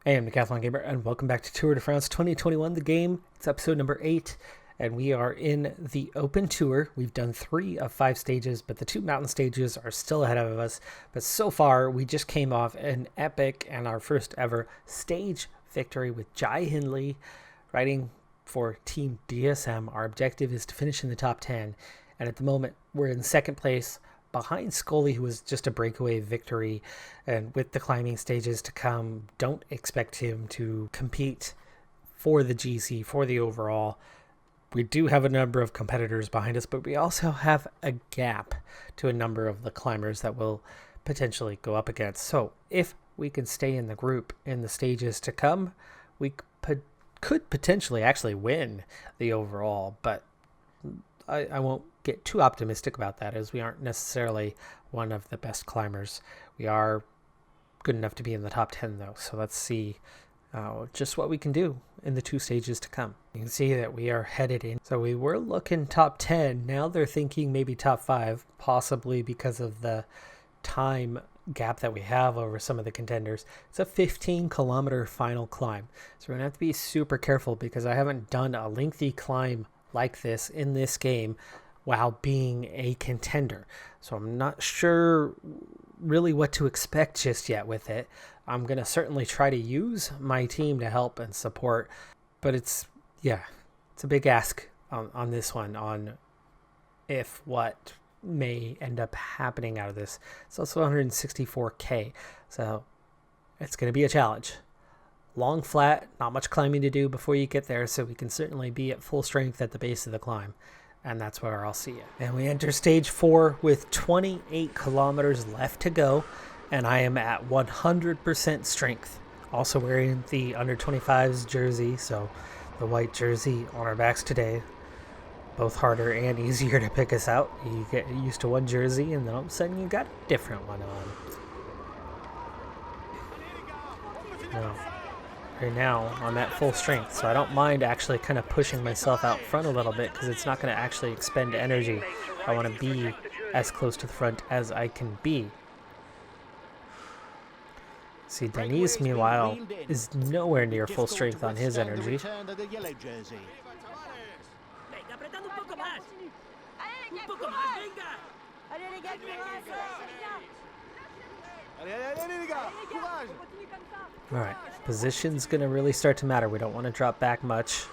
Hey, I'm Decathlon Gamer, and welcome back to Tour de France 2021, the game. It's episode number 8, and we are in the open tour. We've done 3 of 5 stages, but the 2 mountain stages are still ahead of us. But so far, we just came off an epic and our first ever stage victory with Jai Hindley riding for Team DSM. Our objective is to finish in the top 10, and at the moment, we're in second place, behind Scully, who was just a breakaway victory. And with the climbing stages to come, don't expect him to compete for the GC, for the overall. We do have a number of competitors behind us, but we also have a gap to a number of the climbers that will potentially go up against. So if we can stay in the group in the stages to come, we could potentially actually win the overall, but I won't get too optimistic about that, as we aren't necessarily one of the best climbers. We are good enough to be in the top 10 though, so let's see just what we can do in the 2 stages to come. You can see that we are headed in, so we were looking top 10. Now they're thinking maybe top 5, possibly because of the time gap that we have over some of the contenders. It's a 15-kilometer final climb, so we're gonna have to be super careful, because I haven't done a lengthy climb like this in this game while being a contender, so I'm not sure really what to expect just yet with it. I'm gonna certainly try to use my team to help and support, but it's a big ask on this one, on if what may end up happening out of this. It's also 164k, so it's going to be a challenge. Long flat, not much climbing to do before you get there, so we can certainly be at full strength at the base of the climb, and that's where I'll see you. And we enter stage 4 with 28 kilometers left to go, and I am at 100% strength. Also wearing the under 25s jersey, so the white jersey on our backs today. Both harder and easier to pick us out. You get used to one jersey, and then all of a sudden you got a different one on. No. Right now I'm at full strength, so I don't mind actually kind of pushing myself out front a little bit, because it's not going to actually expend energy. I want to be as close to the front as I can be. See, Denise, meanwhile, is nowhere near full strength on his energy. Alright, position's going to really start to matter. We don't want to drop back much.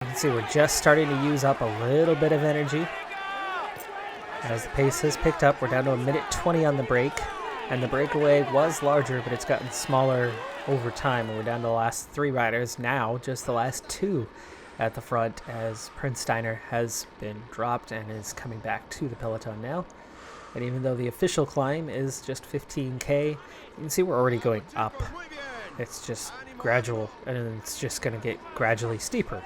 You can see we're just starting to use up a little bit of energy. As the pace has picked up, we're down to 1:20 on the break. And the breakaway was larger, but it's gotten smaller over time. And we're down to the last 3 riders now, just the last 2 at the front, as Prince Steiner has been dropped and is coming back to the peloton now. And even though the official climb is just 15k, you can see we're already going up. It's just gradual, and it's just going to get gradually steeper.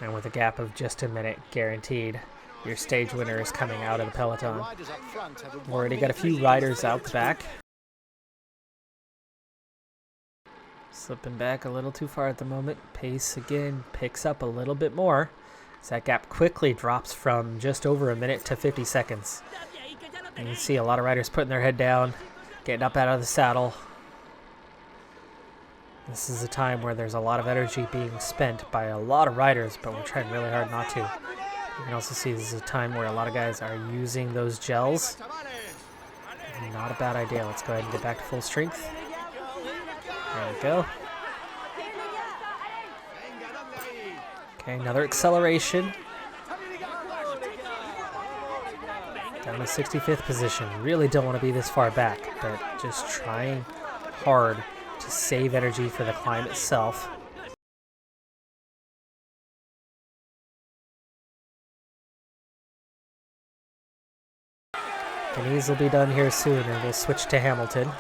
And with a gap of just a minute guaranteed, your stage winner is coming out of the peloton. We've already got a few riders out the back. Slipping back a little too far at the moment. Pace again picks up a little bit more, as that gap quickly drops from just over a minute to 50 seconds. And you see a lot of riders putting their head down, getting up out of the saddle. This is a time where there's a lot of energy being spent by a lot of riders, but we're trying really hard not to. You can also see this is a time where a lot of guys are using those gels. Not a bad idea. Let's go ahead and get back to full strength. There we go. Okay, another acceleration. Down to 65th position. Really don't want to be this far back, but just trying hard to save energy for the climb itself. Denise will be done here soon, and we'll switch to Hamilton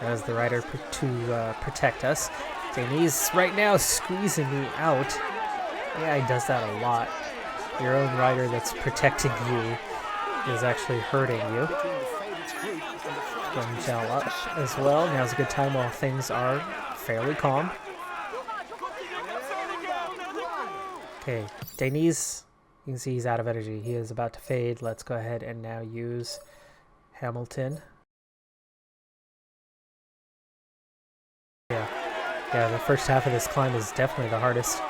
as the rider to protect us. Denise right now squeezing me out. Yeah, he does that a lot. Your own rider that's protecting you is actually hurting you. Going gel up as well. Now's a good time while things are fairly calm. Okay, Denise, you can see he's out of energy. He is about to fade. Let's go ahead and now use Hamilton. Yeah, the first half of this climb is definitely the hardest.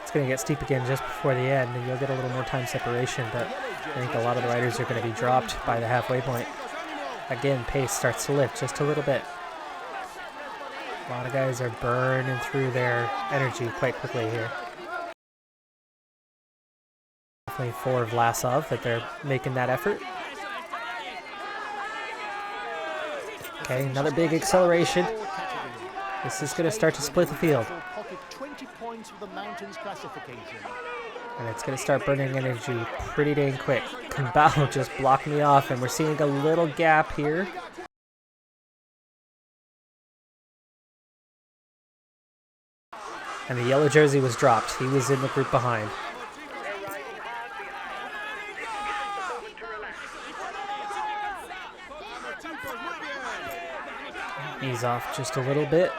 It's going to get steep again just before the end, and you'll get a little more time separation, but I think a lot of the riders are going to be dropped by the halfway point. Again, pace starts to lift just a little bit. A lot of guys are burning through their energy quite quickly here. Definitely for Vlasov that they're making that effort. Okay, another big acceleration. This is going to start to split the field. And it's going to start burning energy pretty dang quick. Kambao just blocked me off, and we're seeing a little gap here. And the yellow jersey was dropped. He was in the group behind. Ease off just a little bit.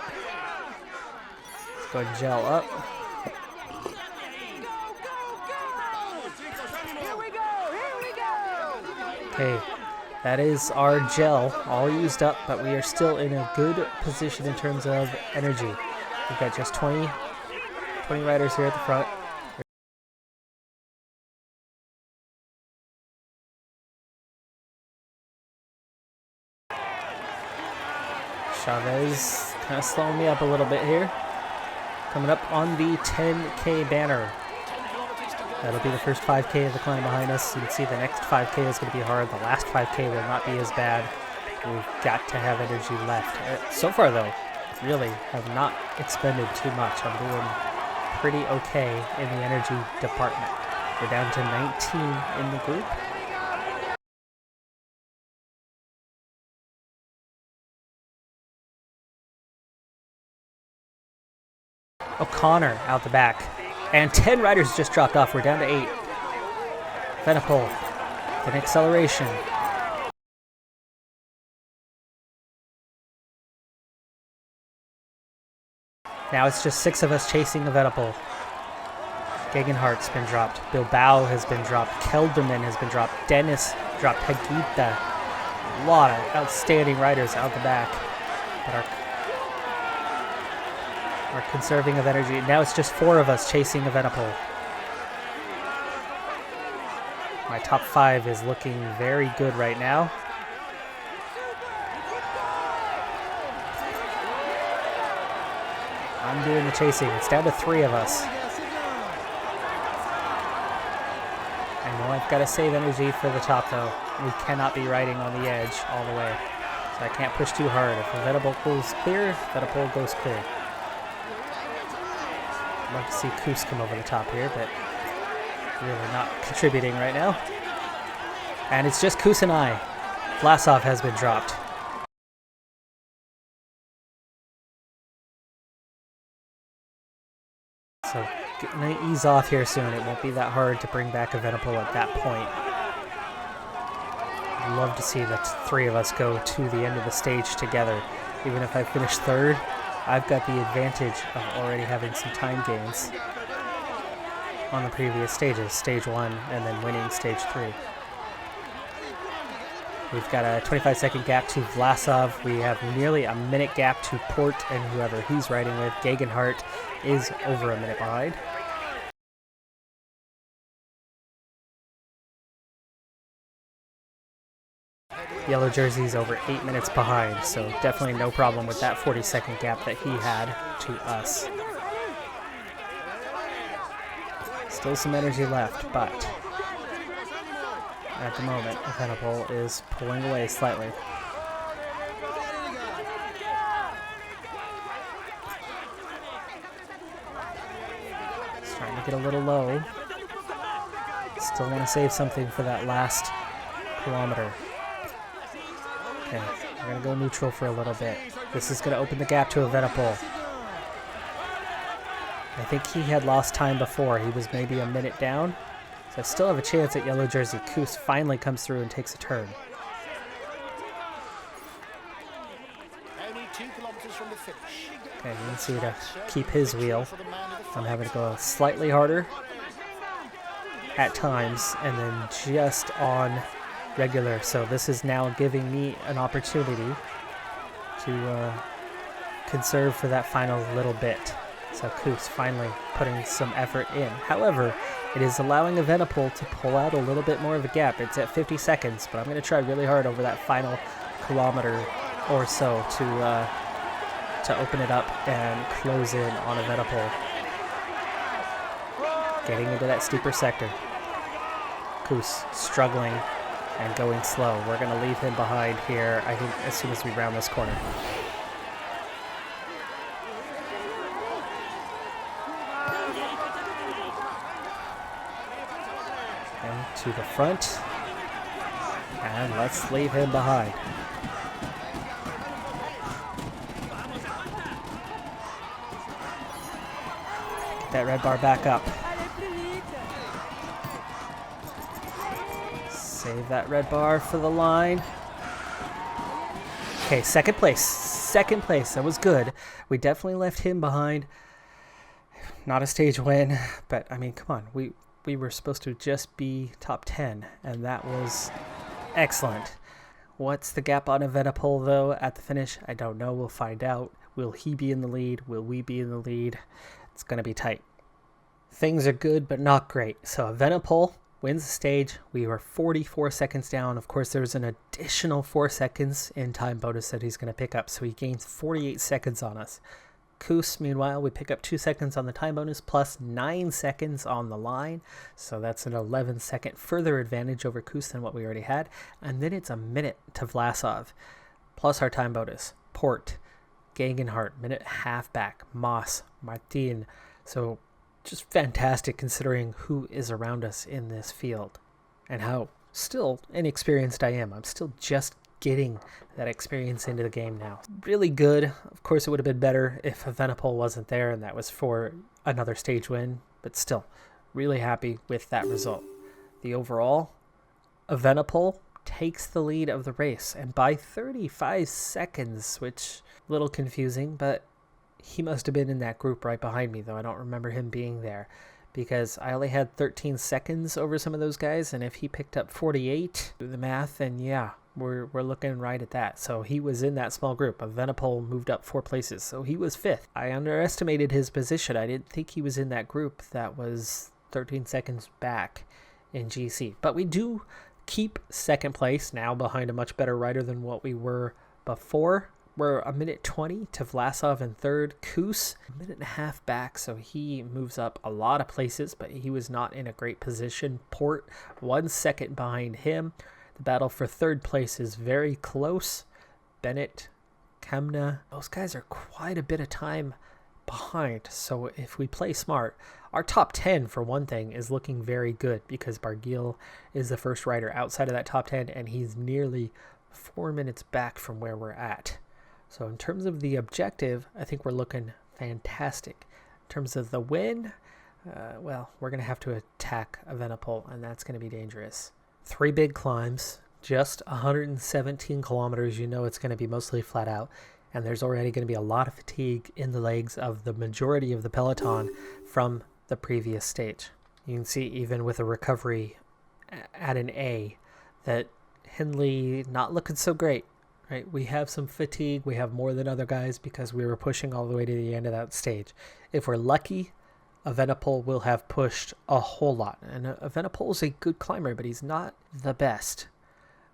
Let's go and gel up. Okay, that is our gel all used up, but we are still in a good position in terms of energy. We've got just 20 riders here at the front. Chavez kind of slowing me up a little bit here. Coming up on the 10K banner. That'll be the first 5K of the climb behind us. You can see the next 5K is going to be hard. The last 5K will not be as bad. We've got to have energy left. So far, though, really have not expended too much. I'm doing pretty okay in the energy department. We're down to 19 in the group. O'Connor out the back. And 10 riders just dropped off. We're down to 8. Venipol, an acceleration. Now it's just 6 of us chasing the Venipol. Gegenhardt's been dropped. Bilbao has been dropped. Kelderman has been dropped. Dennis dropped. Hagita. A lot of outstanding riders out the back. But are conserving of energy. Now it's just 4 of us chasing Evenipol. My top 5 is looking very good right now. I'm doing the chasing. It's down to 3 of us. I know I've got to save energy for the top though. We cannot be riding on the edge all the way. So I can't push too hard. If Evenipol goes clear, Evenipol goes clear. I'd love to see Koos come over the top here, but really not contributing right now. And it's just Koos and I. Vlasov has been dropped. So going to ease off here soon. It won't be that hard to bring back Evenipol at that point. I'd love to see the 3 of us go to the end of the stage together. Even if I finish 3rd, I've got the advantage of already having some time gains on the previous stages, stage 1 and then winning stage 3. We've got a 25-second gap to Vlasov. We have nearly a minute gap to Port and whoever he's riding with. Gegenhardt is over a minute behind. Yellow jersey's over 8 minutes behind, so definitely no problem with that 40-second gap that he had to us. Still some energy left, but at the moment, Evenipol is pulling away slightly. Starting to get a little low. Still want to save something for that last kilometer. Okay, we're going to go neutral for a little bit. This is going to open the gap to Evenipol. I think he had lost time before. He was maybe a minute down. So I still have a chance at yellow jersey. Koos finally comes through and takes a turn. Okay, you can see to keep his wheel. I'm having to go slightly harder. at times and then just on regular. So this is now giving me an opportunity to conserve for that final little bit. So Koos finally putting some effort in. However, it is allowing Evenepoel to pull out a little bit more of a gap. It's at 50 seconds, but I'm going to try really hard over that final kilometer or so to open it up and close in on Evenepoel. Getting into that steeper sector. Koos struggling and going slow. We're going to leave him behind here, I think, as soon as we round this corner. And to the front. And let's leave him behind. Get that red bar back up. Save that red bar for the line. Okay, second place. Second place. That was good. We definitely left him behind. Not a stage win, but I mean, come on. We were supposed to just be top 10, and that was excellent. What's the gap on Evenepoel, though, at the finish? I don't know. We'll find out. Will he be in the lead? Will we be in the lead? It's going to be tight. Things are good, but not great. So Evenepoel wins the stage. We were 44 seconds down. Of course, there's an additional 4 seconds in time bonus that he's going to pick up, so he gains 48 seconds on us. Koos, meanwhile, we pick up 2 seconds on the time bonus plus 9 seconds on the line, so that's an 11-second further advantage over Koos than what we already had. And then it's a minute to Vlasov, plus our time bonus. Port, Gegenhardt, minute and a half back. Moss, Martin. So just fantastic considering who is around us in this field and how still inexperienced I am. I'm still just getting that experience into the game now. Really good. Of course, it would have been better if Evenepoel wasn't there and that was for another stage win, but still really happy with that result. The overall, Evenepoel takes the lead of the race, and by 35 seconds, which a little confusing, but he must have been in that group right behind me, though I don't remember him being there because I only had 13 seconds over some of those guys, and if he picked up 48, do the math, and yeah, we're looking right at that. So he was in that small group. Evenepoel moved up 4 places, so he was 5th. I underestimated his position. I didn't think he was in that group that was 13 seconds back in GC. But we do keep 2nd place now behind a much better rider than what we were before. We're a minute 20 to Vlasov in 3rd. Koos, a minute and a half back, so he moves up a lot of places, but he was not in a great position. Port, 1 second behind him. The battle for 3rd place is very close. Bennett, Kemna, those guys are quite a bit of time behind. So if we play smart, our top 10, for one thing, is looking very good because Barguil is the first rider outside of that top 10, and he's nearly 4 minutes back from where we're at. So in terms of the objective, I think we're looking fantastic. In terms of the win, well, we're going to have to attack Evenepoel, and that's going to be dangerous. 3 big climbs, just 117 kilometers. You know it's going to be mostly flat out, and there's already going to be a lot of fatigue in the legs of the majority of the peloton from the previous stage. You can see even with a recovery at an A that Hindley not looking so great. Right, we have some fatigue. We have more than other guys because we were pushing all the way to the end of that stage. If we're lucky, Evenepoel will have pushed a whole lot. And Evenepoel is a good climber, but he's not the best.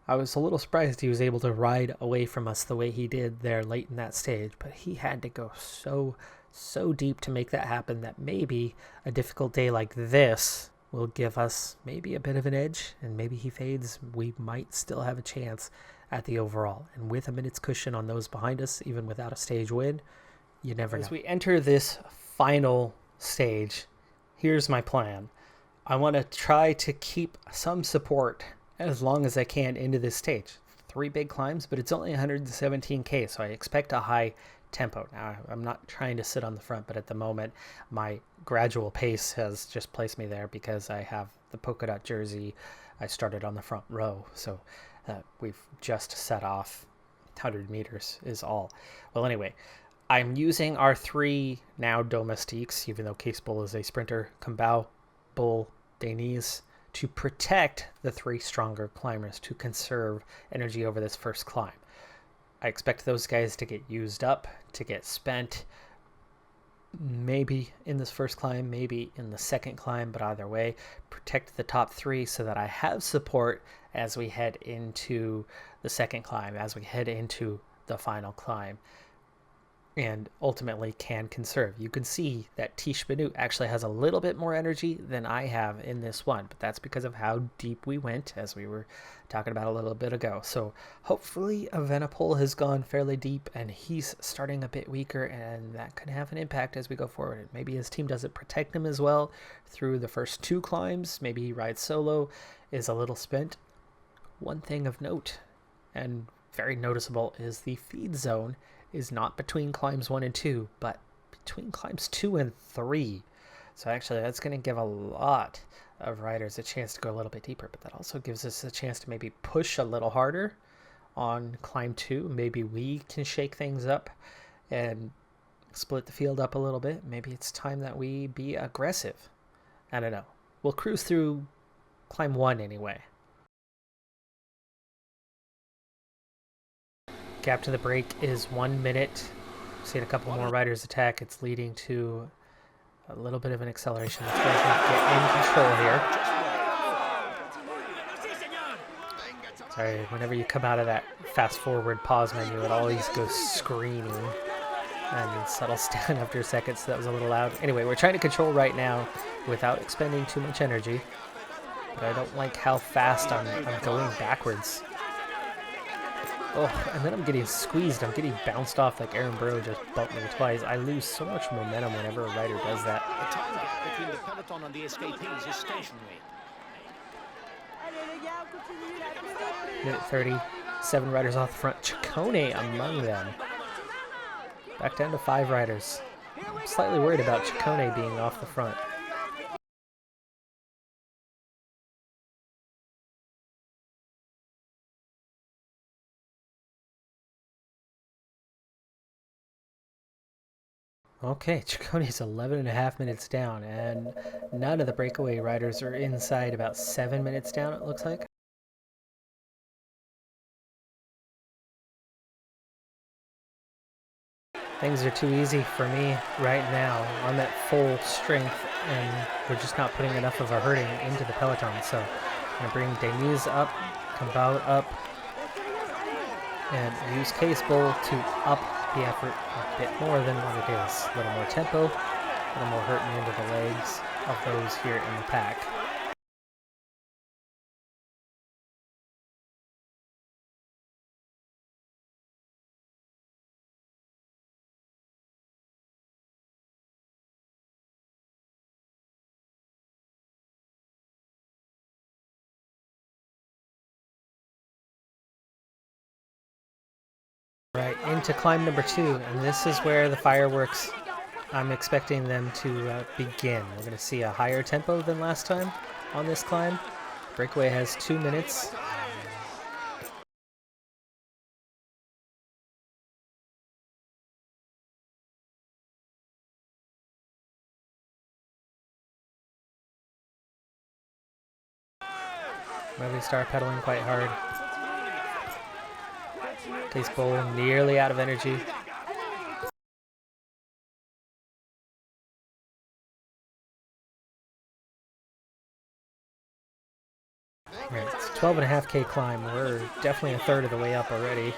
I was a little surprised he was able to ride away from us the way he did there late in that stage, but he had to go so deep to make that happen that maybe a difficult day like this will give us maybe a bit of an edge, and maybe he fades. We might still have a chance at the overall. And with a minute's cushion on those behind us, even without a stage win, you never know. As we enter this final stage, here's my plan. I want to try to keep some support as long as I can into this stage. 3 big climbs, but it's only 117k, so I expect a high tempo. Now, I'm not trying to sit on the front, but at the moment, my gradual pace has just placed me there because I have the polka dot jersey. I started on the front row, so we've just set off 100 meters is all. Well, anyway, I'm using our 3 now domestiques, even though Case Bull is a sprinter. Kambao, Bull, Denise, to protect the 3 stronger climbers, to conserve energy over this first climb. I expect those guys to get used up, to get spent, maybe in this first climb, maybe in the second climb, but either way, protect the top 3 so that I have support as we head into the second climb, as we head into the final climb, and ultimately can conserve. You can see that Tish Banu actually has a little bit more energy than I have in this one, but that's because of how deep we went, as we were talking about a little bit ago. So hopefully Evenepoel has gone fairly deep and he's starting a bit weaker, and that could have an impact as we go forward. Maybe his team doesn't protect him as well through the first 2 climbs. Maybe he rides solo, is a little spent. One thing of note, and very noticeable, is the feed zone is not between climbs 1 and 2, but between climbs 2 and 3. So actually that's going to give a lot of riders a chance to go a little bit deeper, but that also gives us a chance to maybe push a little harder on climb 2. Maybe we can shake things up and split the field up a little bit. Maybe it's time that we be aggressive. I don't know. We'll cruise through climb 1 anyway. Gap to the break is 1 minute. Seeing a couple more riders attack. It's leading to a little bit of an acceleration. Let's go ahead and get in control here. Sorry, whenever you come out of that fast forward pause menu, it always goes screaming and settles down after a second, so that was a little loud. Anyway, we're trying to control right now without expending too much energy, but I don't like how fast I'm going backwards. Oh, and then I'm getting squeezed. I'm getting bounced off like Aaron Burrow just bumped me twice. I lose so much momentum whenever a rider does that. The time gap between the peloton and the escapees is stationary. Minute 30. 7 riders off the front. Ciccone among them. Back down to 5 riders. I'm slightly worried about Ciccone being off the front. Okay, Ciccone's 11.5 minutes down, and none of the breakaway riders are inside about 7 minutes down, it looks like. Things are too easy for me right now on that full strength, and we're just not putting enough of a hurting into the peloton. So I'm going to bring Denise up, Cambao up, and use Case Bowl to up the effort a bit more than what it is. A little more tempo, a little more hurting into the legs of those here in the pack. Right, into climb number 2, and this is where the fireworks, I'm expecting them to begin. We're going to see a higher tempo than last time on this climb. Breakaway has 2 minutes. Maybe start pedaling quite hard. Case Bowl nearly out of energy. Right, it's a 12.5K climb. We're definitely a third of the way up already.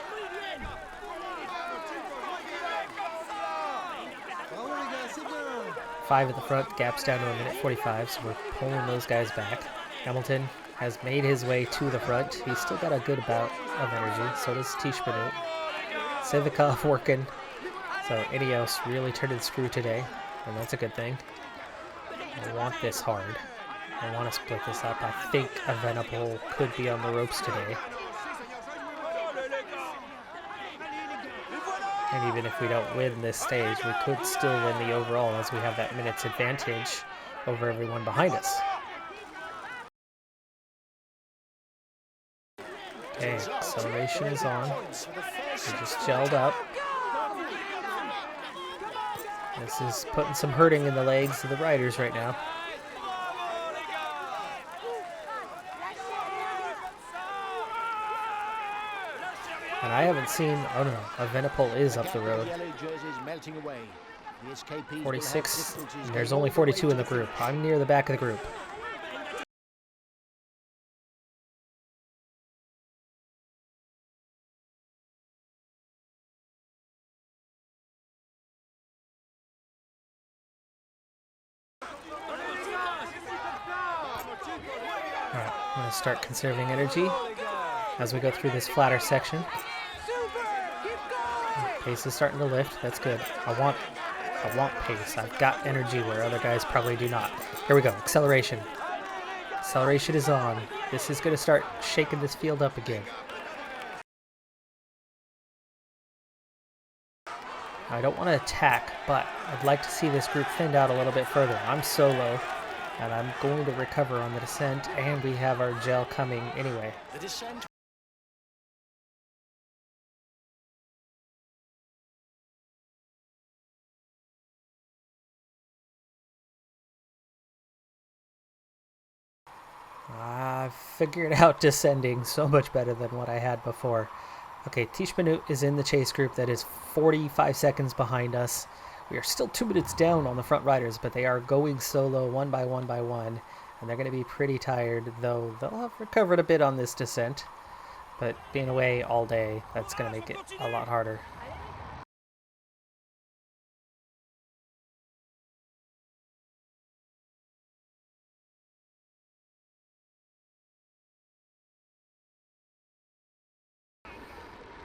Five at the front, gaps down to 1:45, so we're pulling those guys back. Hamilton has made his way to the front. He's still got a good amount of energy. So does Tish Banu. Civikov working. So Ineos really turned the screw today, and that's a good thing. I want this hard. I want to split this up. I think Evenepoel could be on the ropes today. And even if we don't win this stage, we could still win the overall as we have that minute's advantage over everyone behind us. Okay, acceleration is on. We just gelled up. This is putting some hurting in the legs of the riders right now. And I haven't seen, oh no, a Venipol is up the road. 46, and there's only 42 in the group. I'm near the back of the group. Alright, I'm going to start conserving energy as we go through this flatter section. Pace is starting to lift. That's good. I want pace. I've got energy where other guys probably do not. Here we go. Acceleration. Acceleration is on. This is going to start shaking this field up again. I don't want to attack, but I'd like to see this group thinned out a little bit further. I'm solo, and I'm going to recover on the descent, and we have our gel coming anyway. The descent. I've figured out descending so much better than what I had before. Okay, Tish Minute is in the chase group that is 45 seconds behind us. We are still 2 minutes down on the front riders, but they are going solo one by one by one, and they're going to be pretty tired, though they'll have recovered a bit on this descent. But being away all day, that's going to make it a lot harder.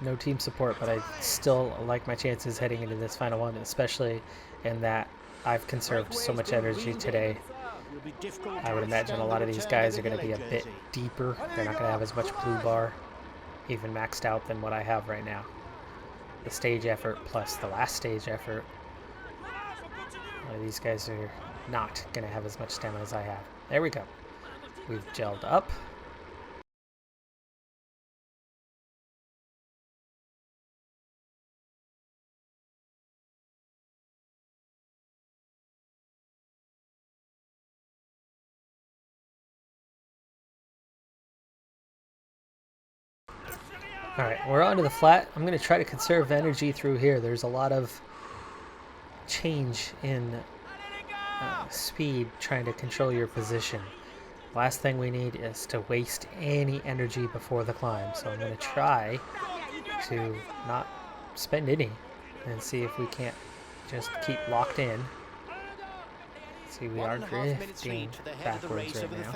No team support, but I still like my chances heading into this final one, especially in that I've conserved so much energy today. I would imagine a lot of these guys are going to be a bit deeper. They're not going to have as much blue bar, even maxed out, than what I have right now. The stage effort plus the last stage effort. A lot of these guys are not going to have as much stamina as I have. There we go. We've gelled up. Alright, we're on to the flat. I'm going to try to conserve energy through here. There's a lot of change in speed trying to control your position. Last thing we need is to waste any energy before the climb. So I'm going to try to not spend any and see if we can't just keep locked in. See, we are drifting backwards right now.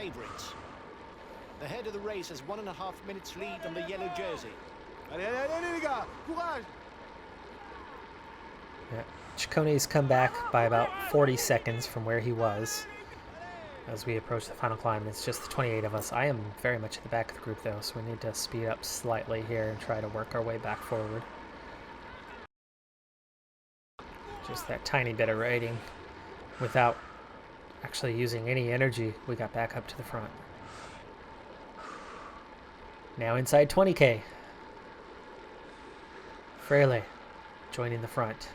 The head of the race has 1.5 minutes lead on the yellow jersey. Yeah, Chiccone's come back by about 40 seconds from where he was as we approach the final climb. It's just the 28 of us. I am very much at the back of the group though, so we need to speed up slightly here and try to work our way back forward. Just that tiny bit of riding without actually using any energy, we got back up to the front. Now inside 20k. Frele joining the front.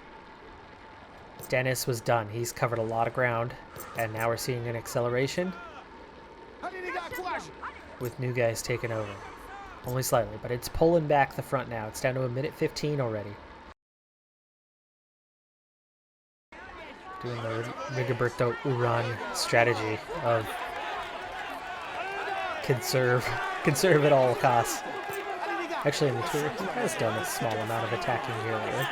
Dennis was done. He's covered a lot of ground. And now we're seeing an acceleration with new guys taking over. Only slightly, but it's pulling back the front now. It's down to 1:15 already. Doing the Rigoberto Uran strategy of conserve at all costs. Actually, in the tour, he has done a small amount of attacking here lately.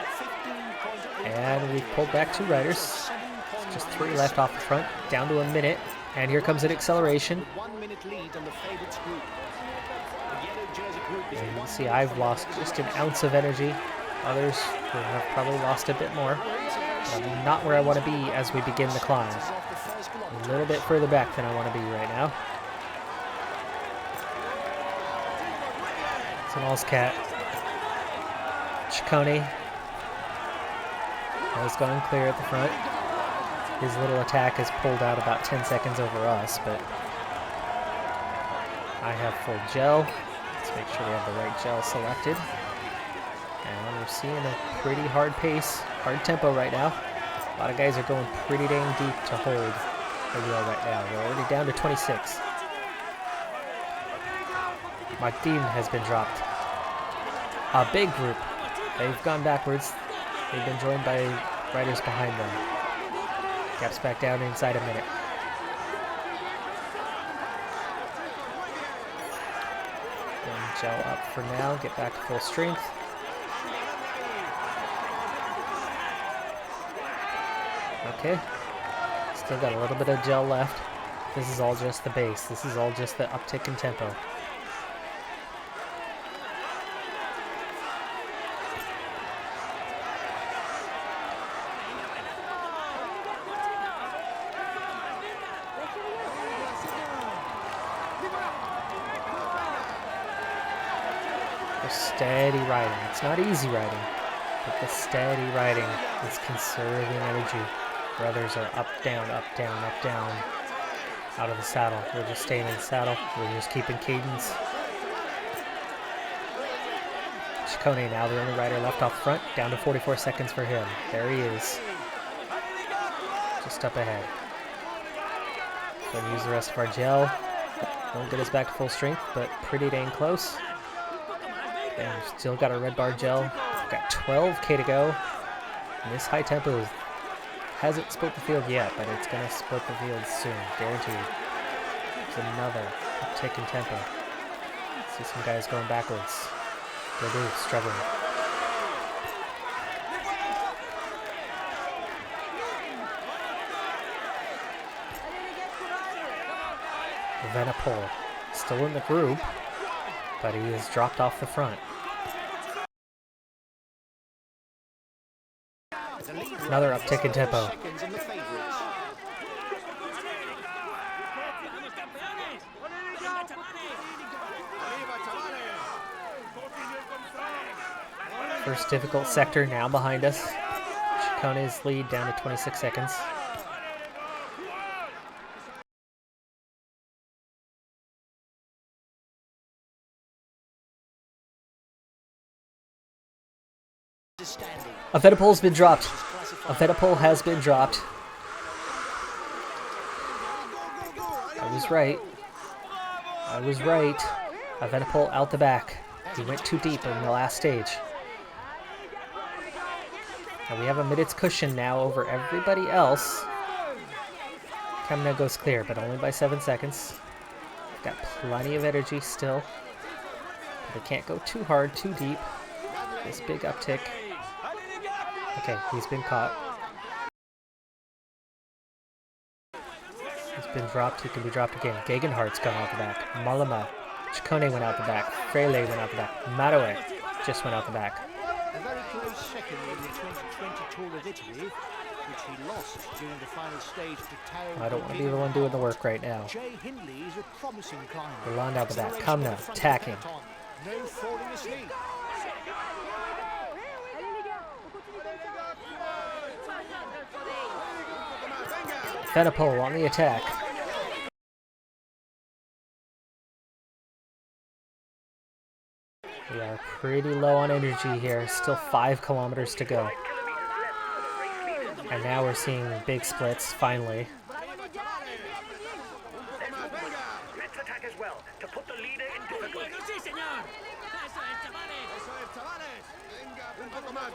And we've pulled back 2 riders. Just 3 left off the front, down to 1 minute. And here comes an acceleration. And you can see I've lost just an ounce of energy. Others have probably lost a bit more. But I'm not where I want to be as we begin the climb. A little bit further back than I want to be right now. It's an Allscat. Ciccone is going clear at the front. His little attack is pulled out about 10 seconds over us, but I have full gel. Let's make sure we have the right gel selected. And we're seeing a pretty hard pace, hard tempo right now. A lot of guys are going pretty dang deep to hold the wheel right now. We're already down to 26. Martin has been dropped. A big group. They've gone backwards. They've been joined by riders behind them. Gap's back down inside a minute. And gel up for now. Get back to full strength. Okay. Still got a little bit of gel left. This is all just the base. This is all just the uptick in tempo. Steady riding. It's not easy riding, but the steady riding is conserving energy. Brothers are up, down, up, down, up, down. Out of the saddle. We're just staying in the saddle. We're just keeping cadence. Ciccone now the only rider left off front. Down to 44 seconds for him. There he is. Just up ahead. Going to use the rest of our gel. Won't get us back to full strength, but pretty dang close. And we've still got our red bar gel. We've got 12K to go. And this high tempo hasn't split the field yet, but it's going to split the field soon, guaranteed. There's another uptick in tempo. See some guys going backwards. They're struggling. Venipol still in the group, but he has dropped off the front. Another uptick in tempo. First difficult sector now behind us. Ciccone's lead down to 26 seconds. A Venipol's been dropped. A Venipol has been dropped. I was right. I was right. A Venipol out the back. He went too deep in the last stage. And we have a minute's cushion now over everybody else. Kamna goes clear, but only by 7 seconds. Got plenty of energy still. But they can't go too hard, too deep. This big uptick. Okay, he's been caught. He's been dropped. He can be dropped again. Gegenhardt's gone out the back. Malama. Ciccone went out the back. Frele went out the back. Maroe just went out the back. A very close second in the 2020 Tour of Italy, which he lost during the final stage to Tao. I don't want to be the one doing the work right now. Jay Hindley is a promising climber. Roland out the back. Kamna attacking. No falling asleep. Venipol on the attack. We are pretty low on energy here. Still 5 kilometers to go. And now we're seeing big splits, finally. Let's attack as well to put the leader in difficulty.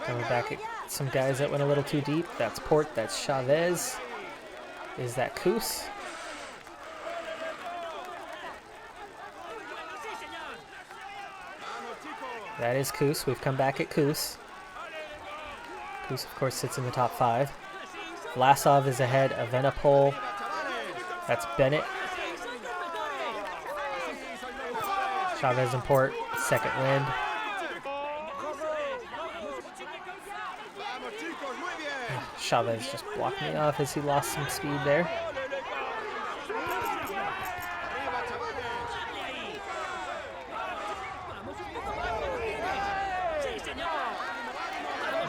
Coming back at some guys that went a little too deep. That's Port, that's Chavez. Is that Koos? That is Koos. We've come back at Koos. Koos, of course, sits in the top 5. Vlasov is ahead of Venipol. That's Bennett. Chavez and Port, second wind. Chavez just blocked me off as he lost some speed there.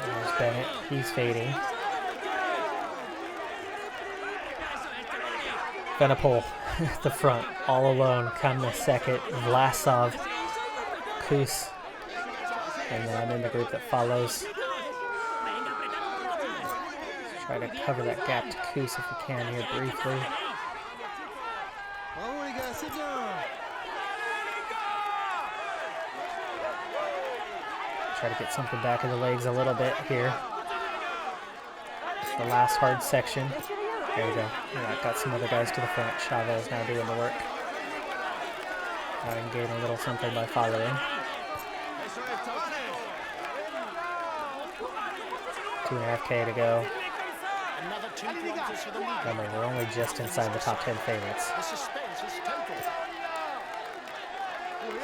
There's Bennett. He's fading. Venipol at the front, all alone. Kamna second. Vlasov. Koos. And then I'm in the group that follows. Try to cover that gap to Koos if we can here briefly. Try to get something back in the legs a little bit here. The last hard section. There we go. Yeah, got some other guys to the front. Chavez now doing the work. And gain a little something by following. 2.5K to go. Another 2 pointers for the leader. Remember, we're only just inside the top 10 favorites. The suspense is total.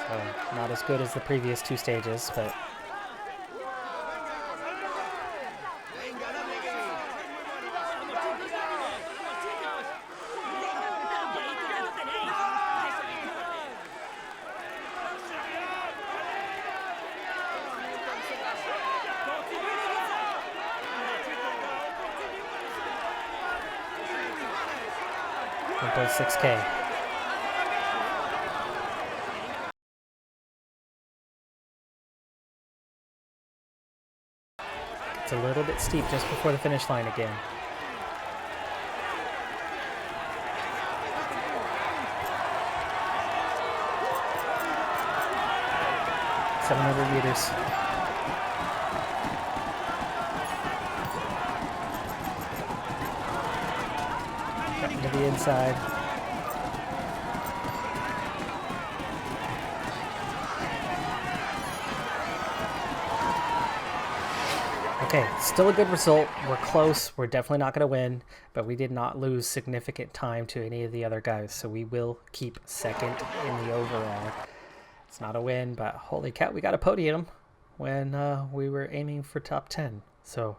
So, not as good as the previous 2 stages, but does 6K. It's a little bit steep just before the finish line again. $700 meters. To the inside. Okay, still a good result. We're close. We're definitely not going to win, but we did not lose significant time to any of the other guys, so we will keep second in the overall. It's not a win, but holy cow, we got a podium when we were aiming for top 10. So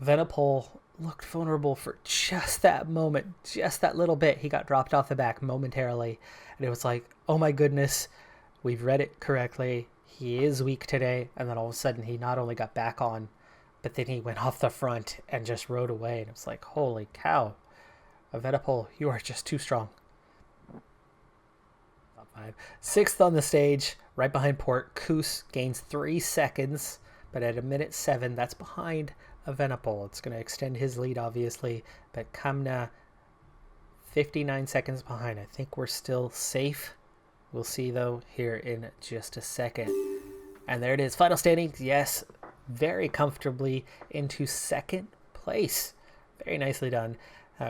Venipol looked vulnerable for just that moment, just that little bit. He got dropped off the back momentarily, and it was like, oh my goodness, we've read it correctly. He is weak today. And then all of a sudden he not only got back on, but then he went off the front and just rode away. And it was like, holy cow, Venipol, you are just too strong. Top 5. 6th on the stage, right behind Port. Koos gains 3 seconds, but at 1:07, that's behind Venipol. It's going to extend his lead, obviously, but Kamna 59 seconds behind. I think we're still safe. We'll see, though, here in just a second. And there it is. Final standings. Yes, very comfortably into second place. Very nicely done.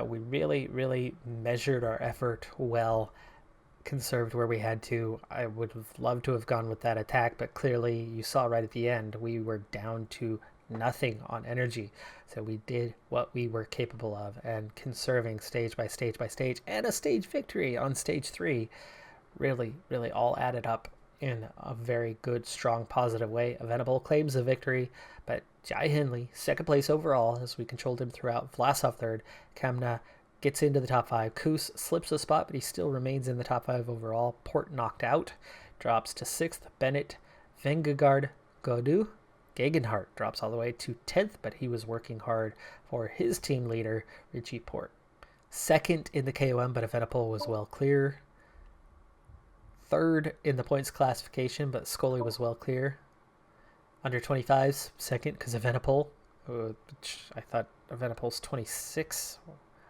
We really, really measured our effort well, conserved where we had to. I would have loved to have gone with that attack, but clearly you saw right at the end, we were down to nothing on energy. So we did what we were capable of, and conserving stage by stage by stage, and a stage victory on stage 3. Really, really all added up in a very good, strong, positive way. Venipol claims a victory, but Jai Hindley, second place overall, as we controlled him throughout. Vlasov third. Kamna gets into the top 5. Koos slips a spot, but he still remains in the top 5 overall. Port knocked out, drops to 6th. Bennett, Vengegaard, Godu, Gegenhardt drops all the way to 10th, but he was working hard for his team leader, Richie Port. Second in the KOM, but Venipol was well clear. Third in the points classification, but Scully was well clear. Under 25s, second because of Venipol. I thought Venipol's 26.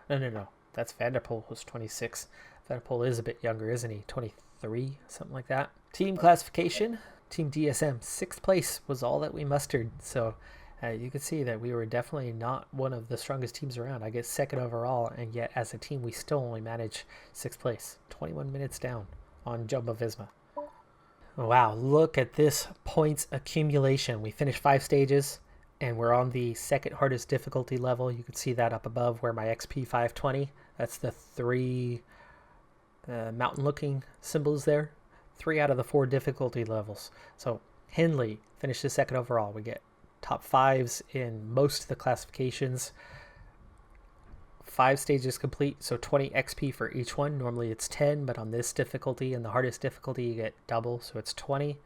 No. That's Vanderpool who's 26. Venipol is a bit younger, isn't he? 23, something like that. Team classification, Team DSM, 6th place was all that we mustered. So you could see that we were definitely not one of the strongest teams around. I guess second overall, and yet as a team we still only managed 6th place. 21 minutes down on Jumbo-Visma. Wow, look at this points accumulation. We finished 5 stages, and we're on the second hardest difficulty level. You can see that up above where my XP 520, that's the 3 mountain-looking symbols there. 3 out of the 4 difficulty levels. So Hindley finishes second overall. We get top 5s in most of the classifications. 5 stages complete, so 20 XP for each one. Normally it's 10, but on this difficulty and the hardest difficulty you get double, so it's 20.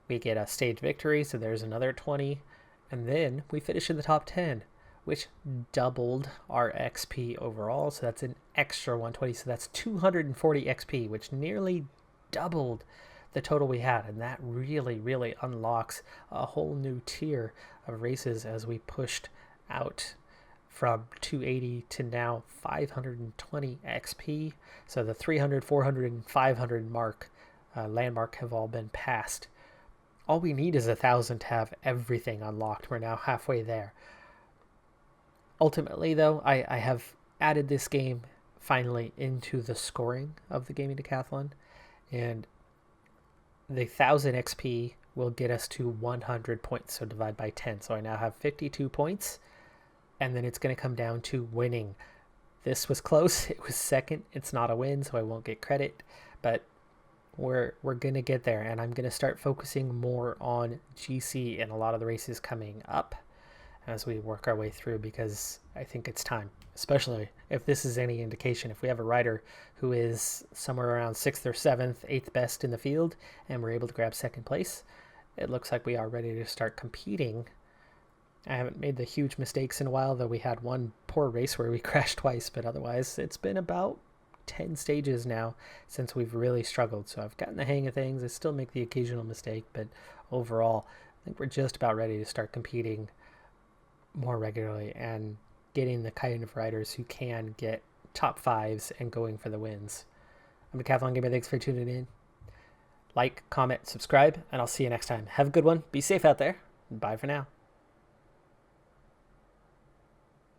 We get a stage victory, so there's another 20. And then we finish in the top 10, which doubled our XP overall, so that's an extra 120. So that's 240 XP, which nearly doubled the total we had, and that really, really unlocks a whole new tier of races as we pushed out from 280 to now 520 XP. So the 300, 400, and 500 mark landmark have all been passed. all we need is 1,000 to have everything unlocked. We're now halfway there. Ultimately, though, I have added this game finally into the scoring of the Gaming Decathlon, and the 1,000 XP will get us to 100 points, so divide by 10. So I now have 52 points, and then it's going to come down to winning. This was close. It was second. It's not a win, so I won't get credit, but we're going to get there, and I'm going to start focusing more on GC in a lot of the races coming up as we work our way through, because I think it's time, especially if this is any indication. If we have a rider who is somewhere around 6th or 7th, 8th best in the field, and we're able to grab second place, it looks like we are ready to start competing. I haven't made the huge mistakes in a while, though we had one poor race where we crashed twice, but otherwise it's been about 10 stages now since we've really struggled. So I've gotten the hang of things. I still make the occasional mistake, but overall, I think we're just about ready to start competing more regularly and getting the kind of riders who can get top fives and going for the wins. I'm Decathlon Gamer. Thanks for tuning in. Like, comment, subscribe, and I'll see you next time. Have a good one. Be safe out there. Bye for now.